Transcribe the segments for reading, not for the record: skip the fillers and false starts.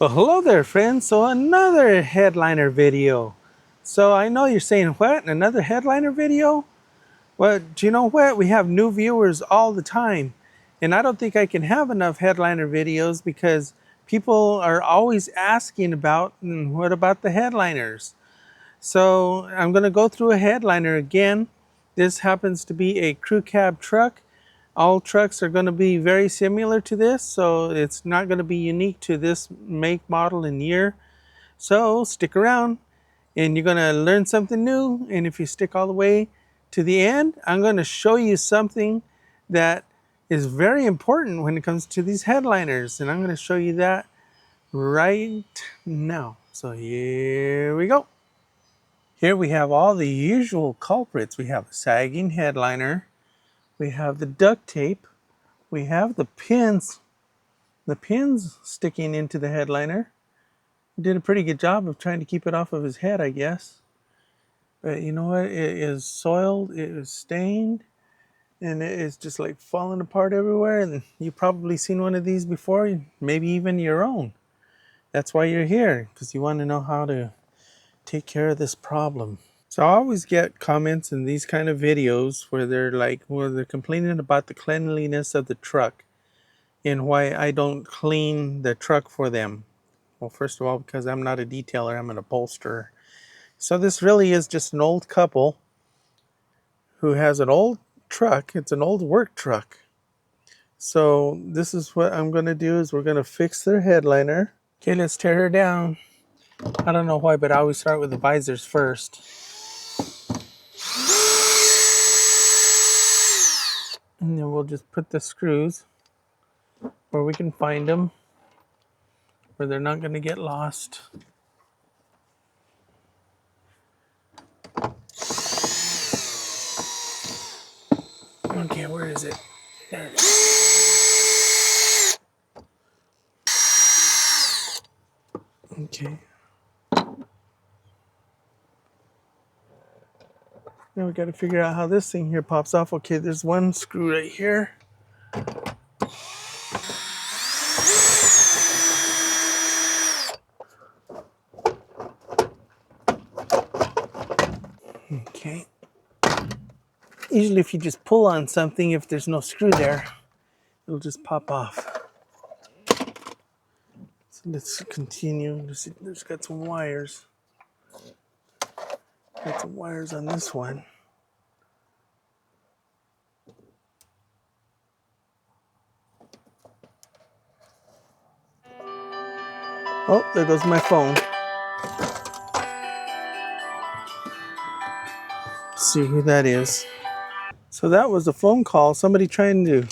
Well, hello there, friends. So another headliner video. So I know you're saying, what? Another headliner video? Well, do you know what? We have new viewers all the time. And I don't think I can have enough headliner videos because people are always asking about, what about the headliners? So I'm going to go through a headliner again. This happens to be a crew cab truck. All trucks are going to be very similar to this, so it's not going to be unique to this make, model, and year. So stick around and you're going to learn something new. And if you stick all the way to the end, I'm going to show you something that is very important when it comes to these headliners. And I'm going to show you that right now. So here we go. Here we have all the usual culprits. We have a sagging headliner. We have the duct tape. We have the pins sticking into the headliner. He did a pretty good job of trying to keep it off of his head, I guess. But you know what? It is soiled, it is stained, and it is just like falling apart everywhere. And you've probably seen one of these before, maybe even your own. That's why you're here, because you want to know how to take care of this problem. So I always get comments in these kind of videos where they're complaining about the cleanliness of the truck and why I don't clean the truck for them. Well, first of all, because I'm not a detailer, I'm an upholsterer. So this really is just an old couple who has an old truck. It's an old work truck. So this is what I'm going to do is we're going to fix their headliner. Okay, let's tear her down. I don't know why, but I always start with the visors first. And then we'll just put the screws where we can find them, where they're not going to get lost. Okay, where is it? There it is. Okay. Now we got to figure out how this thing here pops off. Okay, there's one screw right here. Okay. Usually if you just pull on something, if there's no screw there, it'll just pop off. So let's continue. There's got some wires. Got some wires on this one. Oh, there goes my phone. Let's see who that is. So that was a phone call. Somebody trying to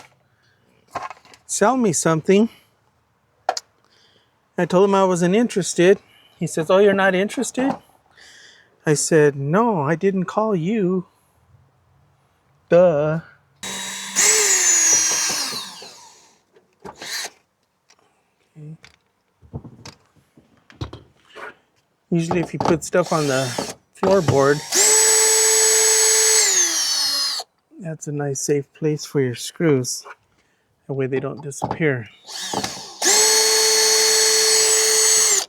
sell me something. I told him I wasn't interested. He says, "Oh, you're not interested?" I said, "No, I didn't call you. Duh." Okay. Usually if you put stuff on the floorboard, that's a nice safe place for your screws. That way they don't disappear.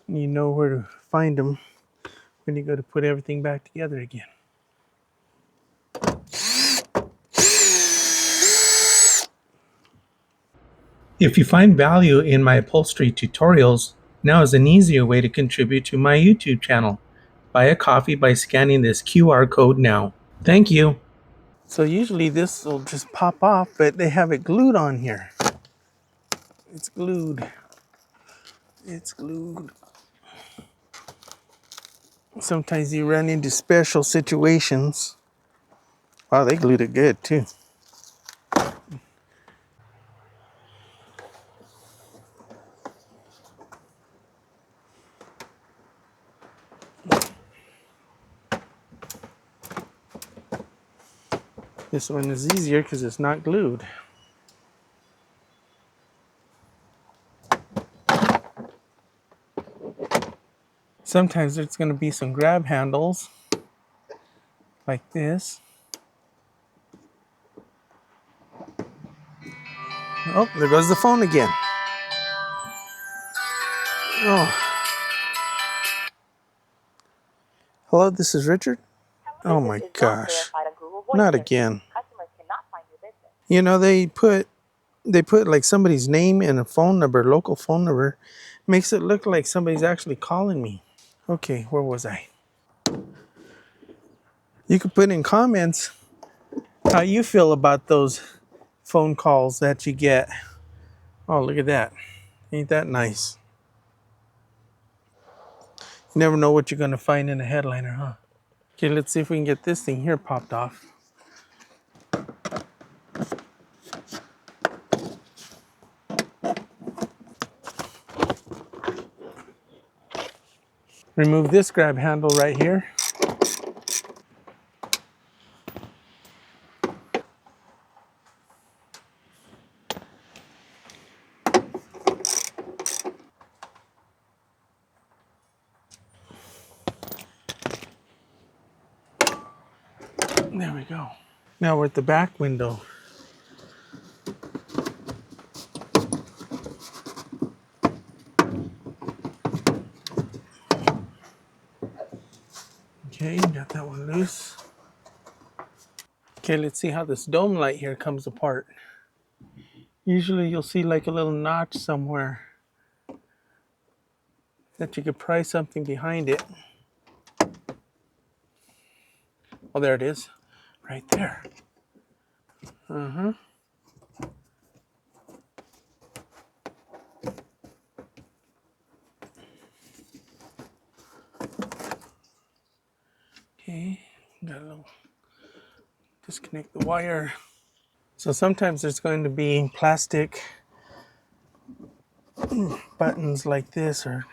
You know where to find them when you go to put everything back together again. If you find value in my upholstery tutorials, now is an easier way to contribute to my YouTube channel. Buy a coffee by scanning this QR code now. Thank you. So usually this will just pop off, but they have it glued on here. It's glued. It's glued. Sometimes you run into special situations. Wow, they glued it good too. This one is easier because it's not glued. Sometimes there's going to be some grab handles like this. Oh, there goes the phone again. Oh, hello, this is Richard. Oh my gosh, not again. You know, they put like somebody's name and a phone number, local phone number. Makes it look like somebody's actually calling me. Okay, where was I? You could put in comments how you feel about those phone calls that you get. Oh, look at that. Ain't that nice? You never know what you're going to find in a headliner, huh? Okay, let's see if we can get this thing here popped off. Remove this grab handle right here. There we go. Now we're at the back window. Okay, got that one loose. Okay, let's see how this dome light here comes apart. Usually you'll see like a little notch somewhere that you could pry something behind it. Oh, there it is. Right there. Uh-huh. Okay, got a little, disconnect the wire. So sometimes there's going to be plastic buttons like this or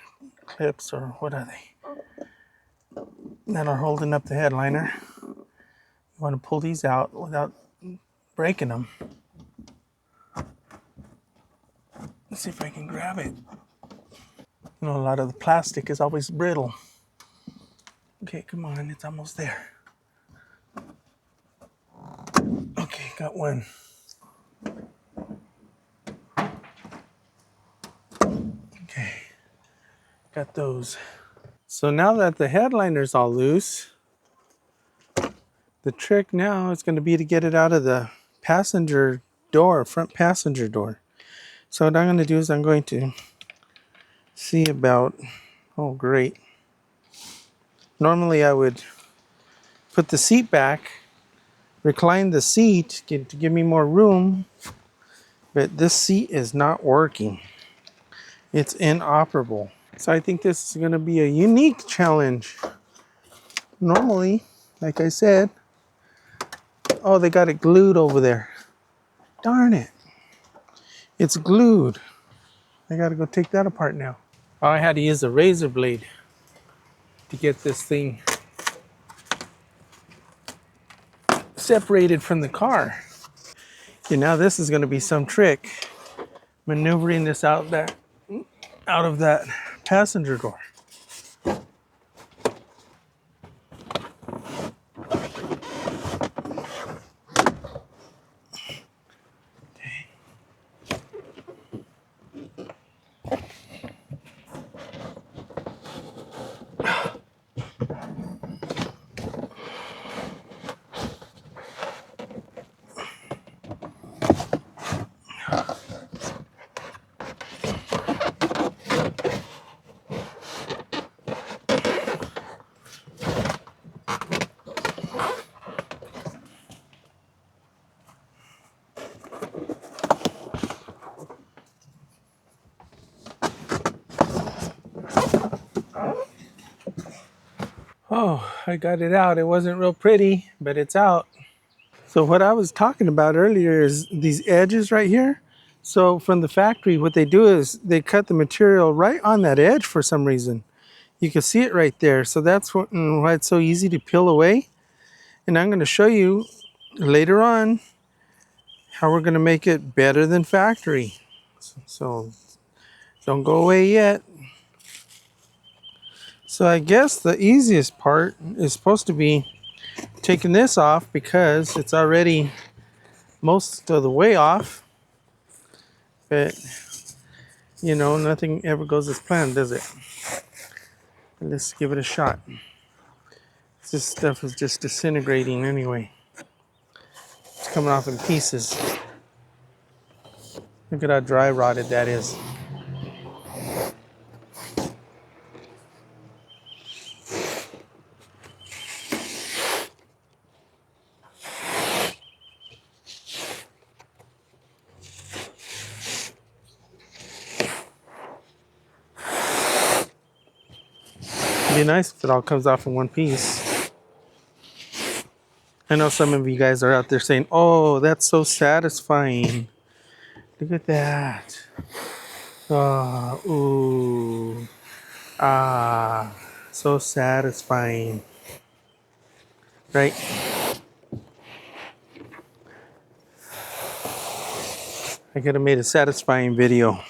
clips or what are they that are holding up the headliner. You want to pull these out without breaking them. Let's see if I can grab it. You know, a lot of the plastic is always brittle. Okay, come on, it's almost there. Okay, got one. Okay, got those. So now that the headliner's all loose, the trick now is going to be to get it out of the passenger door, front passenger door. So what I'm going to do is I'm going to see about, oh great. Normally I would put the seat back, recline the seat to give me more room, but this seat is not working. It's inoperable. So I think this is going to be a unique challenge. Normally, like I said, oh, they got it glued over there. Darn it. It's glued. I got to go take that apart now. Oh, I had to use a razor blade to get this thing separated from the car. Okay, now this is going to be some trick, maneuvering this out of that passenger door. Oh, I got it out. It wasn't real pretty, but it's out. So what I was talking about earlier is these edges right here. So from the factory, what they do is they cut the material right on that edge for some reason. You can see it right there. So that's why it's so easy to peel away. And I'm going to show you later on how we're going to make it better than factory. So don't go away yet. So I guess the easiest part is supposed to be taking this off because it's already most of the way off. But You know, nothing ever goes as planned, does it? Let's give it a shot. This stuff is just disintegrating anyway. It's coming off in pieces. Look at how dry rotted that is. It'd be nice if it all comes off in one piece. I know some of you guys are out there saying, oh, that's so satisfying. Look at that. Oh, ooh. Ah, so satisfying. Right? I could have made a satisfying video.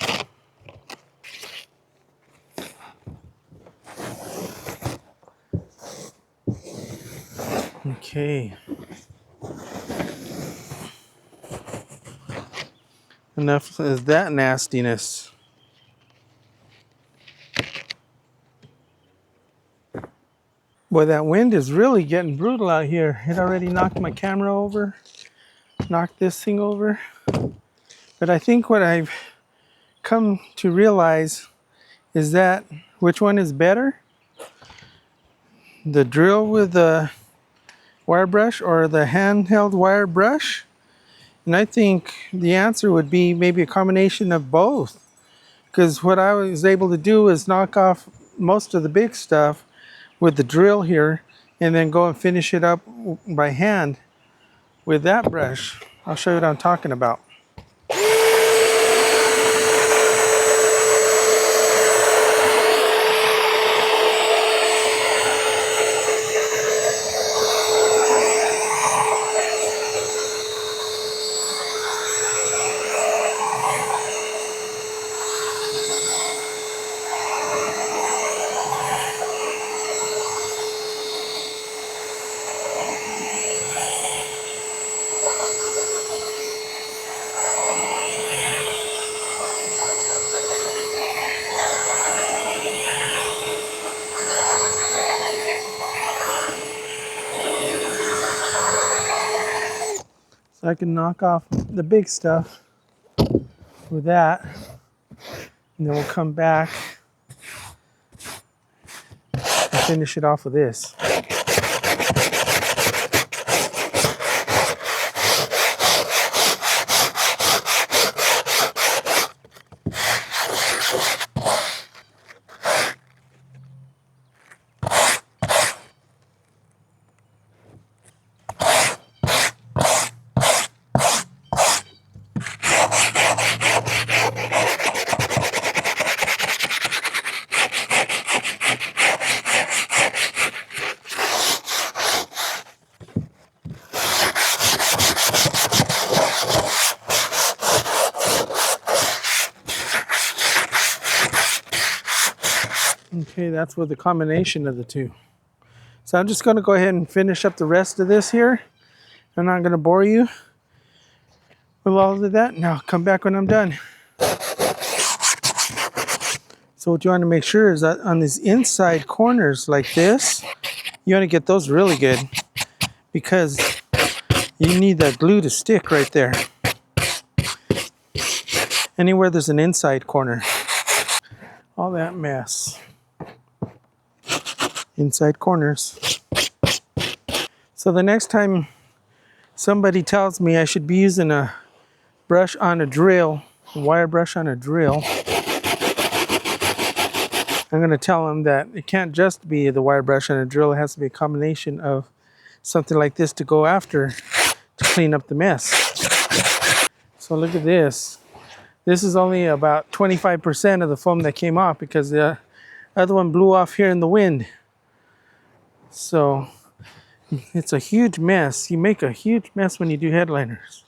Okay. Enough of that nastiness. Boy, that wind is really getting brutal out here. It already knocked my camera over, knocked this thing over. But I think what I've come to realize is that which one is better? The drill with the wire brush or the handheld wire brush? And I think the answer would be maybe a combination of both. Because what I was able to do is knock off most of the big stuff with the drill here and then go and finish it up by hand with that brush. I'll show you what I'm talking about. So I can knock off the big stuff with that, and then we'll come back and finish it off with this. Okay, that's with the combination of the two. So I'm just going to go ahead and finish up the rest of this here. I'm not going to bore you with all of that. Now come back when I'm done. So what you want to make sure is that on these inside corners like this, you want to get those really good because you need that glue to stick right there. Anywhere there's an inside corner. All that mess. Inside corners. So the next time somebody tells me I should be using a brush on a drill, a wire brush on a drill, I'm going to tell them that it can't just be the wire brush on a drill. It has to be a combination of something like this to go after to clean up the mess. So look at this. This is only about 25% of the foam that came off because the other one blew off here in the wind. So it's a huge mess. You make a huge mess when you do headliners.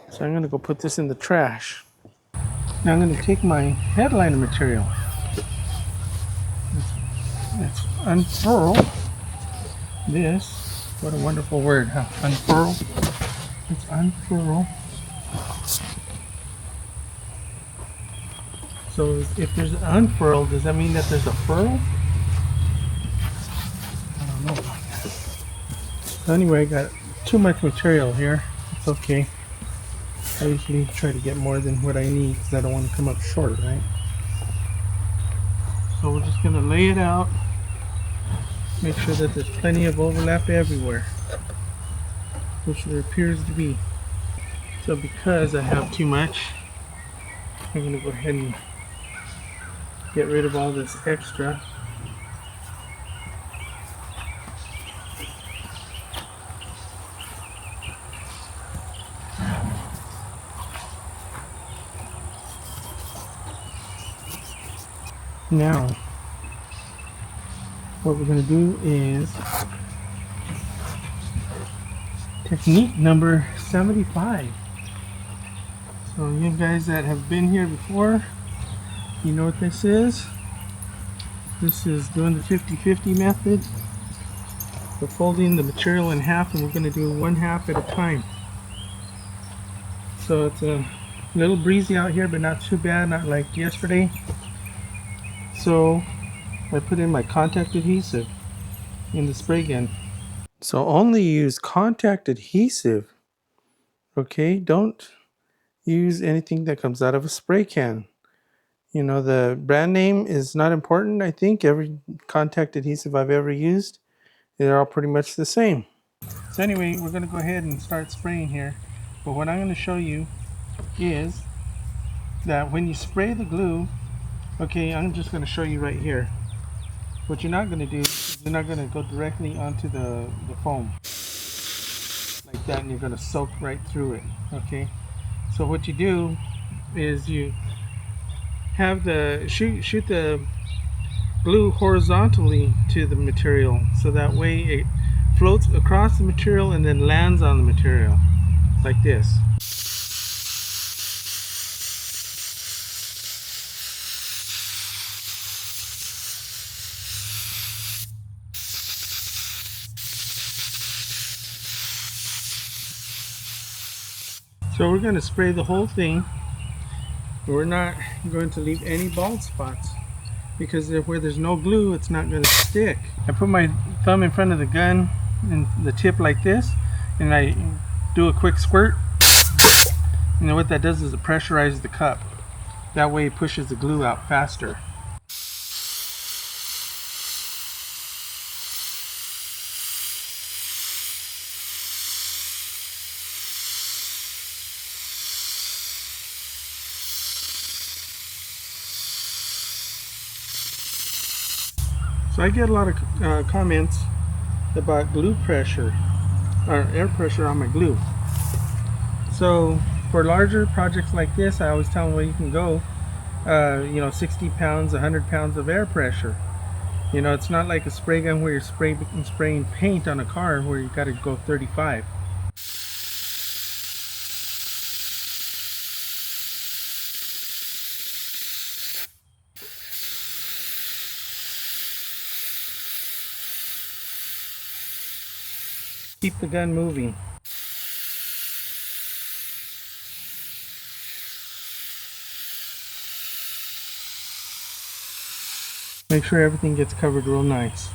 So I'm going to go put this in the trash. Now I'm going to take my headliner material. Let's unfurl this. What a wonderful word, huh? Unfurl. Let's unfurl So if there's an unfurl, does that mean that there's a furl? I don't know about that. So anyway, I got too much material here. It's okay. I usually try to get more than what I need because I don't want to come up short, right? So we're just going to lay it out. Make sure that there's plenty of overlap everywhere, which there appears to be. So because I have too much, I'm going to go ahead and get rid of all this extra. Now, what we're going to do is technique number 75. So you guys that have been here before, you know what this is. This is doing the 50-50 method. We're folding the material in half and we're going to do 1/2 at a time. So it's a little breezy out here, but not too bad, not like yesterday. So I put in my contact adhesive in the spray gun. So only use contact adhesive. Okay, don't use anything that comes out of a spray can. You know, the brand name is not important. I think every contact adhesive I've ever used, they're all pretty much the same. So anyway, we're going to go ahead and start spraying here. But what I'm going to show you is that when you spray the glue, okay, I'm just going to show you right here. What you're not going to do is you're not going to go directly onto the foam like that, and you're going to soak right through it. Okay, so what you do is you have the shoot the glue horizontally to the material, so that way it floats across the material and then lands on the material like this. So we're going to spray the whole thing. We're not going to leave any bald spots because where there's no glue, it's not going to stick. I put my thumb in front of the gun and the tip like this, and I do a quick squirt. And what that does is it pressurizes the cup. That way it pushes the glue out faster. So I get a lot of comments about glue pressure, or air pressure on my glue. So for larger projects like this, I always tell them, well, you can go, 60 pounds, 100 pounds of air pressure. You know, it's not like a spray gun where you're spraying paint on a car where you got to go 35. Keep the gun moving. Make sure everything gets covered real nice.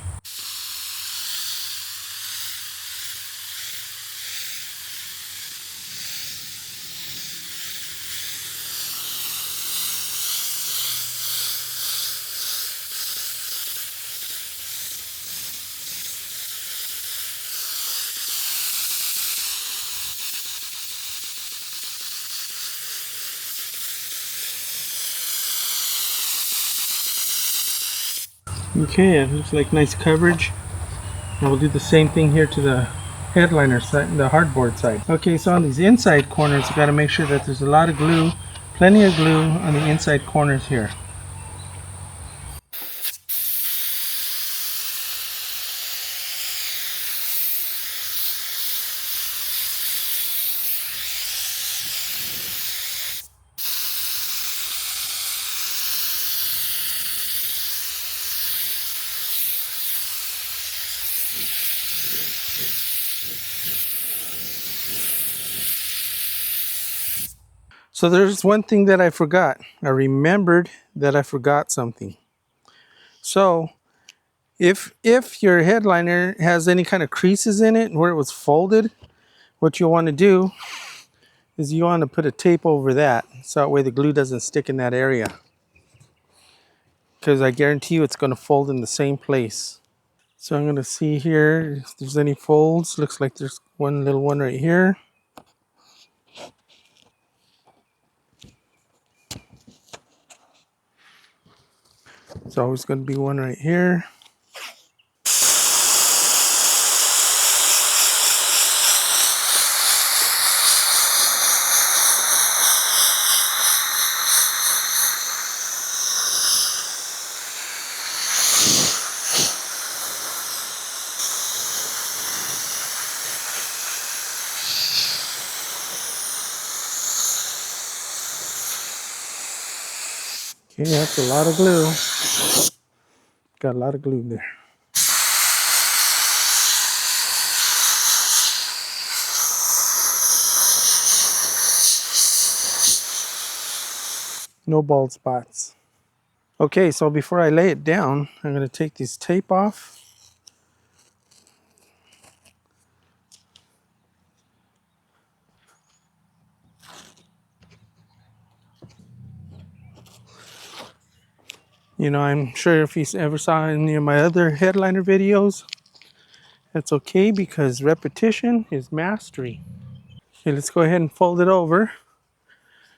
Okay, it looks like nice coverage. And we'll do the same thing here to the headliner side, the hardboard side. Okay, so on these inside corners, you got to make sure that there's a lot of glue, plenty of glue on the inside corners here. So there's one thing that I forgot. I remembered that I forgot something. So if your headliner has any kind of creases in it where it was folded, what you want to do is you want to put a tape over that so that way the glue doesn't stick in that area. Because I guarantee you it's going to fold in the same place. So I'm going to see here if there's any folds. Looks like there's one little one right here. There's always going to be one right here. Okay, that's a lot of glue. Got a lot of glue there. No bald spots. Okay, so before I lay it down, I'm going to take this tape off. You know, I'm sure if you ever saw any of my other headliner videos, that's okay because repetition is mastery. Okay, let's go ahead and fold it over.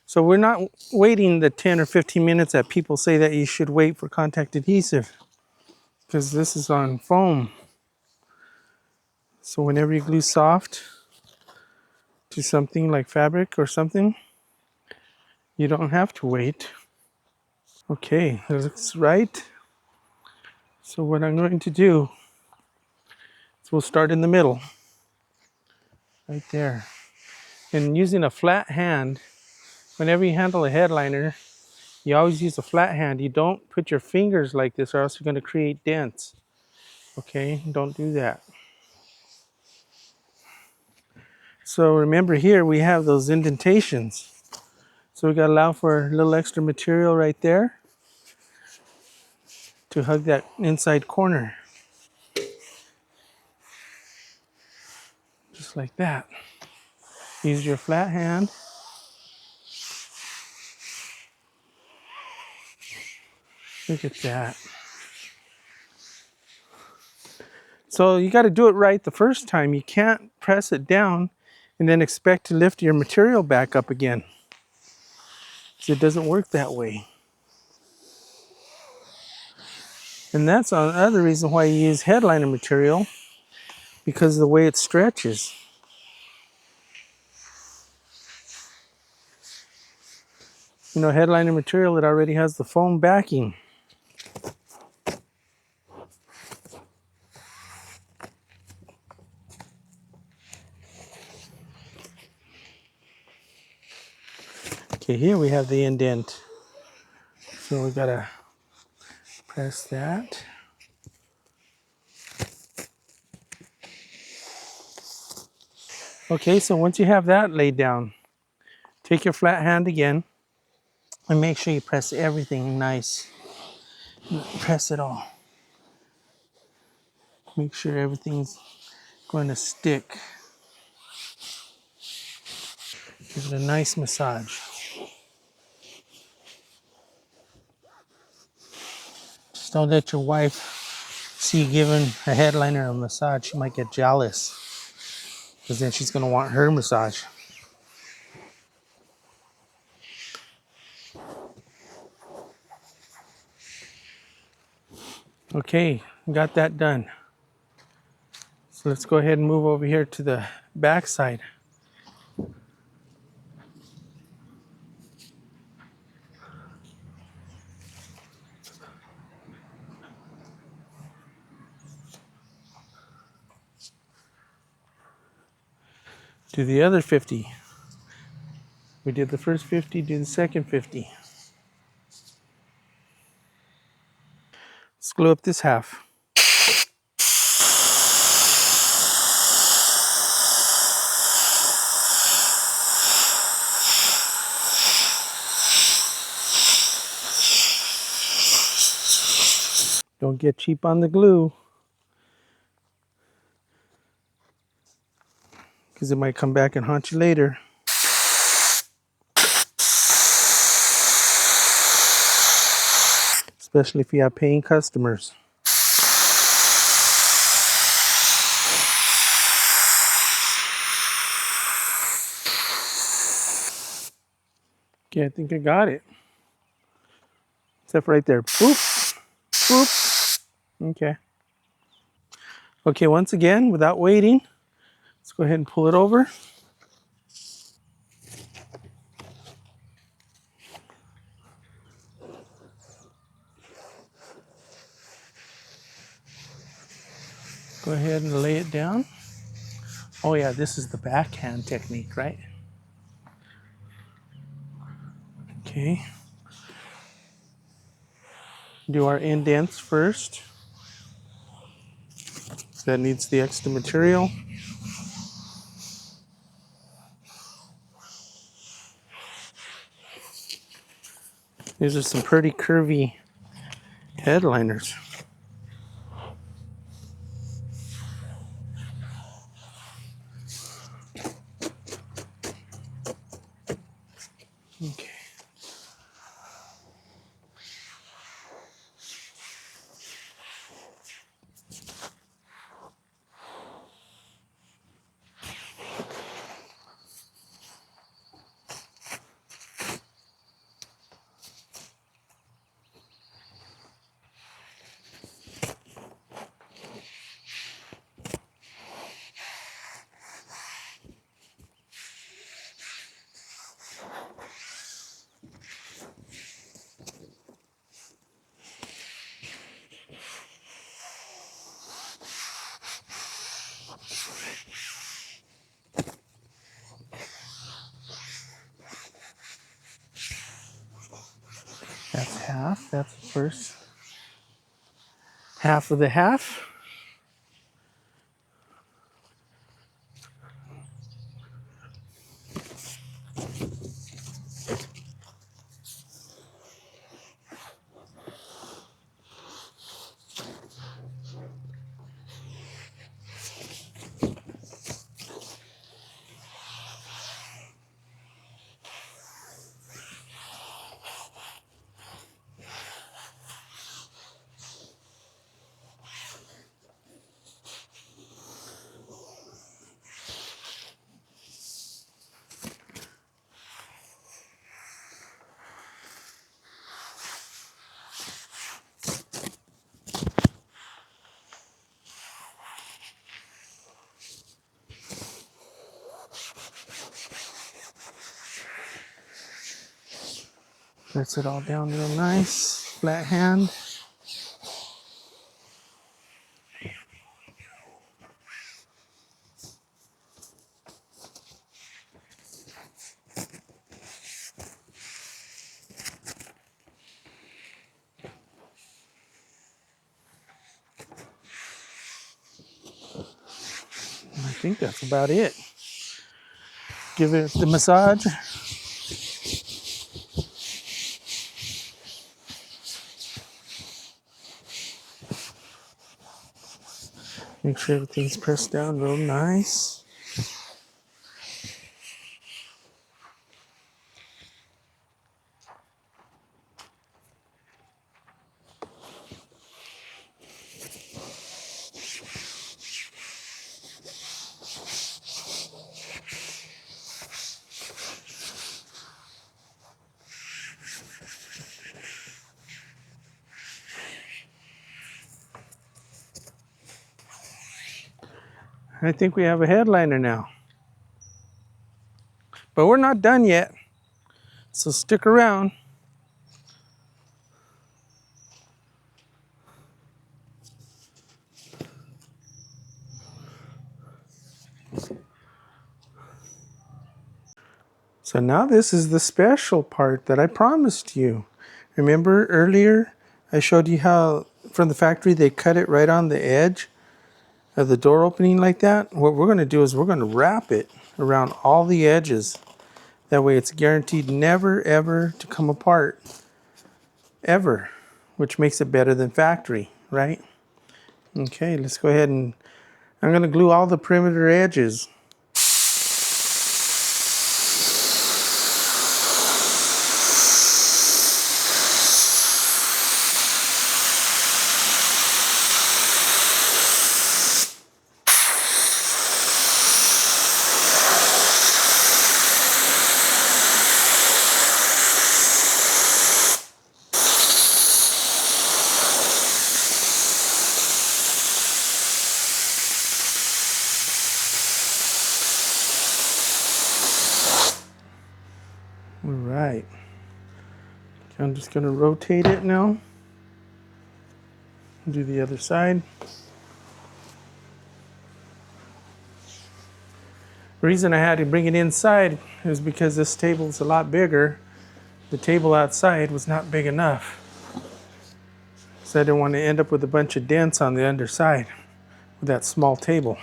So we're not waiting the 10 or 15 minutes that people say that you should wait for contact adhesive because this is on foam. So whenever you glue soft to something like fabric or something, you don't have to wait. Okay, that looks right. So what I'm going to do is we'll start in the middle, right there. And using a flat hand, whenever you handle a headliner, you always use a flat hand. You don't put your fingers like this or else you're going to create dents. Okay, don't do that. So remember here we have those indentations. So we got to allow for a little extra material right there to hug that inside corner. Just like that. Use your flat hand. Look at that. So you got to do it right the first time. You can't press it down and then expect to lift your material back up again. So it doesn't work that way. And that's another reason why you use headliner material, because of the way it stretches. You know, headliner material, it already has the foam backing. Okay, here we have the indent. So we gotta press that. Okay, so once you have that laid down, take your flat hand again and make sure you press everything nice. Press it all. Make sure everything's going to stick. Give it a nice massage. Just don't let your wife see you giving a headliner a massage. She might get jealous because then she's going to want her massage. Okay, got that done. So let's go ahead and move over here to the back side. Do the other 50. We did the first 50, do the second 50. Let's glue up this half. Don't get cheap on the glue, because it might come back and haunt you later. Especially if you have paying customers. Okay, I think I got it. Except right there. Boop. Boop. Okay. Okay, once again, without waiting, let's go ahead and pull it over. Go ahead and lay it down. Oh yeah, this is the backhand technique, right? Okay. Do our indents first. That needs the extra material. These are some pretty curvy headliners. Okay. That's half. That's the first half of the half. Press it all down real nice. Flat hand. I think that's about it. Give it the massage. Make sure everything's pressed down real nice. I think we have a headliner now. But we're not done yet, so stick around. So now this is the special part that I promised you. Remember earlier I showed you how from the factory they cut it right on the edge of the door opening like that? What we're going to do is we're going to wrap it around all the edges. That way it's guaranteed never ever to come apart. Ever. Which makes it better than factory. right? Okay, let's go ahead and I'm going to glue all the perimeter edges. All right. Okay, I'm just going to rotate it now. Do the other side. The reason I had to bring it inside is because this table is a lot bigger. The table outside was not big enough. So I didn't want to end up with a bunch of dents on the underside with that small table.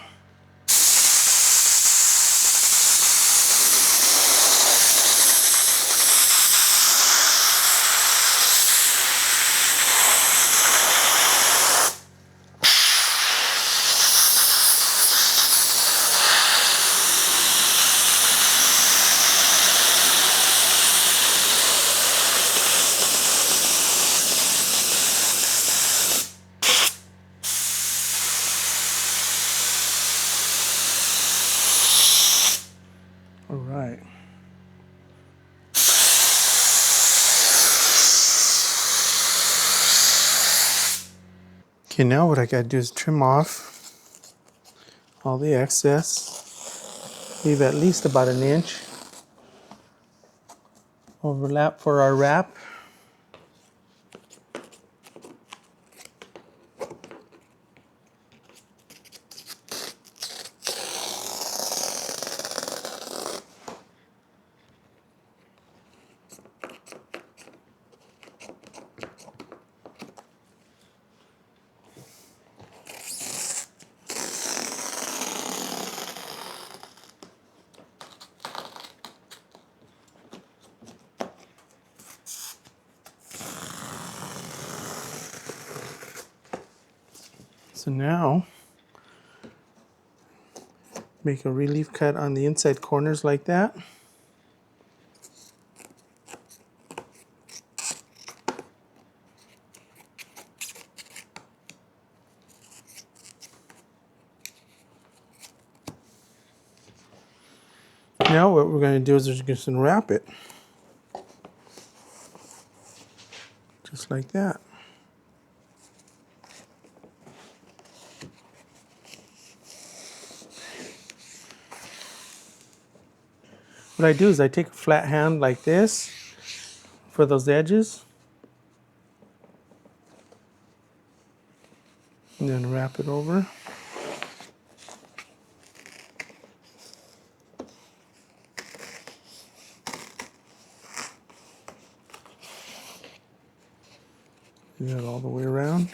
All right. Okay, now what I got to do is trim off all the excess. Leave at least about 1 inch overlap for our wrap. So now, make a relief cut on the inside corners like that. Now what we're going to do is we're just going to wrap it. Just like that. What I do is I take a flat hand like this for those edges. And then wrap it over. Do that all the way around.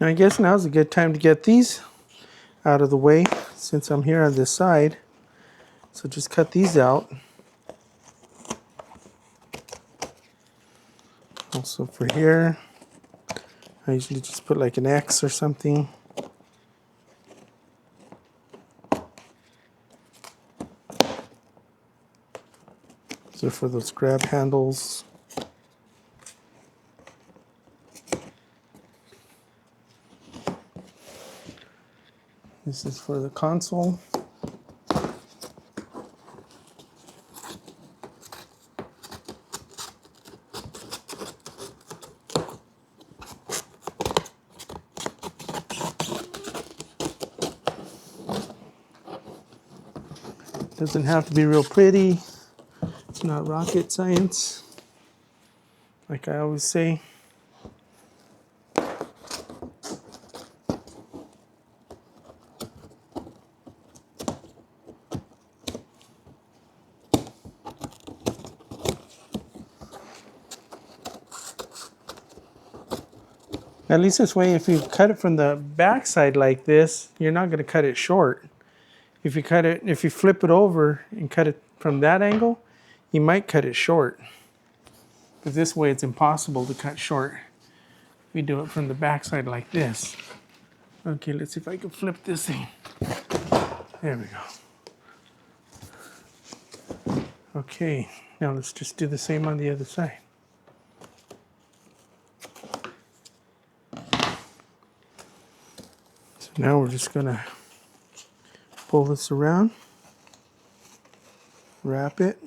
Now I guess now's a good time to get these out of the way since I'm here on this side. So just cut these out. Also for here, I usually just put like an X or something. So for those grab handles. This is for the console. Doesn't have to be real pretty. It's not rocket science, like I always say. At least this way, if you cut it from the back side like this, you're not going to cut it short. If you flip it over and cut it from that angle, you might cut it short. But this way, it's impossible to cut short. We do it from the back side like this. Okay, let's see if I can flip this thing. There we go. Okay, now let's just do the same on the other side. So now we're just gonna pull this around, wrap it.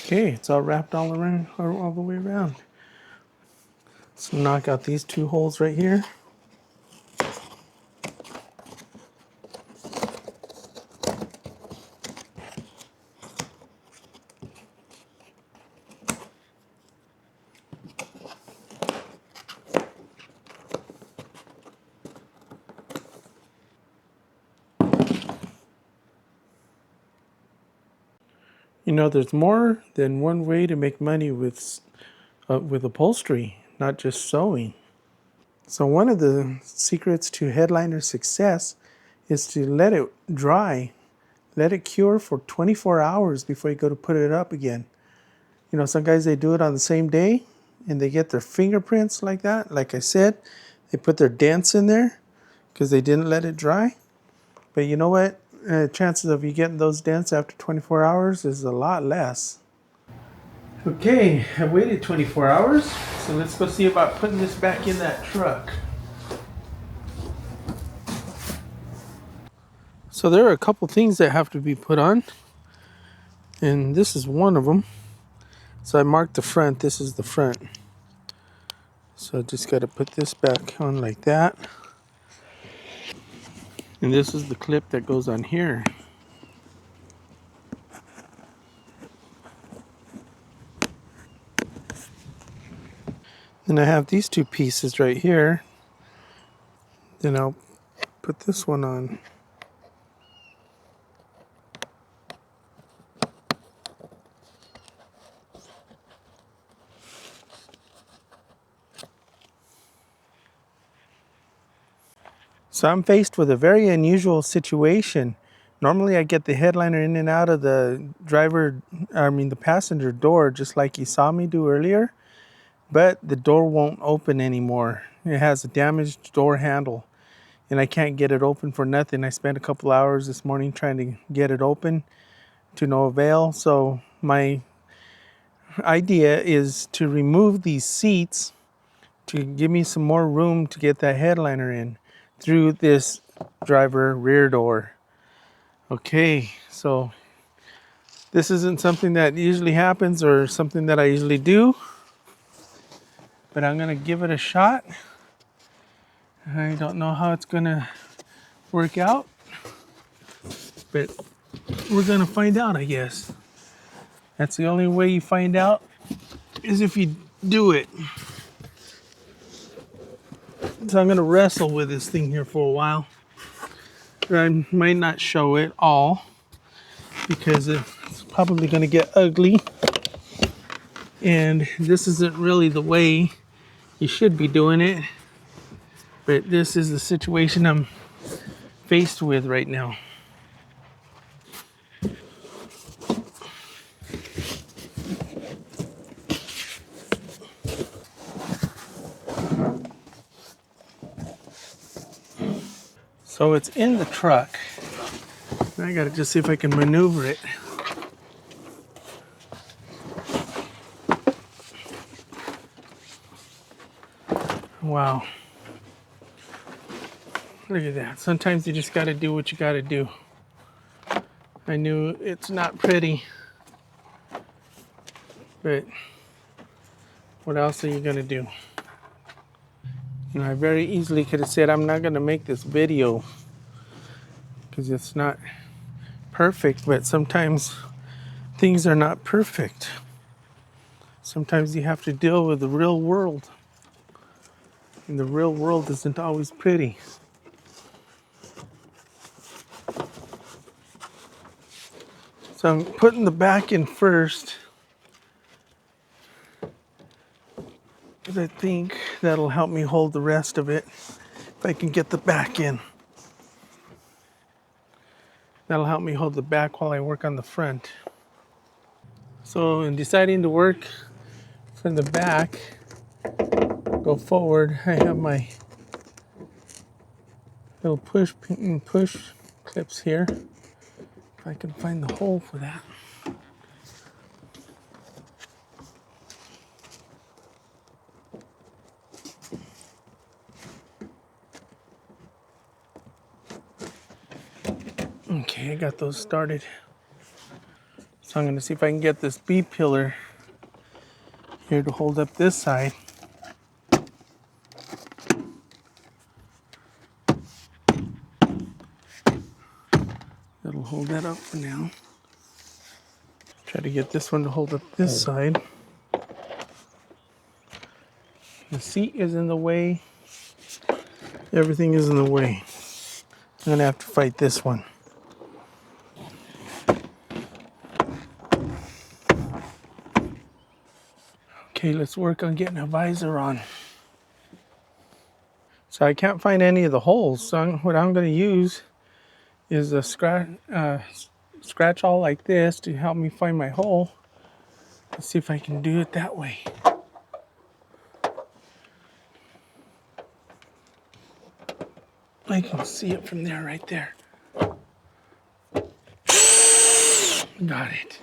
Okay, it's all wrapped all around, all the way around. So knock out these two holes right here. You know, there's more than one way to make money with upholstery, not just sewing. So one of the secrets to headliner success is to let it dry, let it cure for 24 hours before you go to put it up again. You know, some guys, they do it on the same day and they get their fingerprints like that. Like I said, they put their dents in there because they didn't let it dry. But you know what? Chances of you getting those dents after 24 hours is a lot less. Okay, I waited 24 hours, so let's go see about putting this back in that truck. So there are a couple things that have to be put on, and this is one of them. So I marked the front. This is the front. So I just got to put this back on like that. And this is the clip that goes on here. Then I have these two pieces right here. Then I'll put this one on. So I'm faced with a very unusual situation. Normally I get the headliner in and out of the the passenger door, just like you saw me do earlier, but the door won't open anymore. It has a damaged door handle and I can't get it open for nothing. I spent a couple hours this morning trying to get it open to no avail. So my idea is to remove these seats to give me some more room to get that headliner in through this driver rear door. Okay, so This isn't something that usually happens or something that I usually do, but I'm gonna give it a shot. I don't know how it's gonna work out, but we're gonna find out, I guess. That's the only way you find out, is if you do it. So I'm gonna wrestle with this thing here for a while. I might not show it all because it's probably gonna get ugly. And this isn't really the way you should be doing it. But this is the situation I'm faced with right now. So it's in the truck. I gotta just see if I can maneuver it. Wow. Look at that. Sometimes you just gotta do what you gotta do. I knew it's not pretty, but what else are you gonna do? You know, I very easily could have said, I'm not gonna make this video because it's not perfect, but sometimes things are not perfect. Sometimes you have to deal with the real world. And the real world isn't always pretty. So I'm putting the back in first, because I think that'll help me hold the rest of it. If I can get the back in, that'll help me hold the back while I work on the front. So in deciding to work from the back, go forward, I have my little push clips here. If I can find the hole for that. Okay, I got those started. So I'm gonna see if I can get this B pillar here to hold up this side. That'll hold that up for now. Try to get this one to hold up this side. The seat is in the way. Everything is in the way. I'm gonna have to fight this one. Okay, let's work on getting a visor on. So I can't find any of the holes. So what I'm gonna use is a scratch all like this to help me find my hole. Let's see if I can do it that way. I can see it from there, right there. Got it.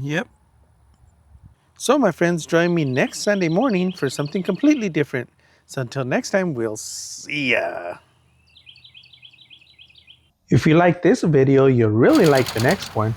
Yep. So my friends, join me next Sunday morning for something completely different. So until next time, we'll see ya. If you like this video, you'll really like the next one.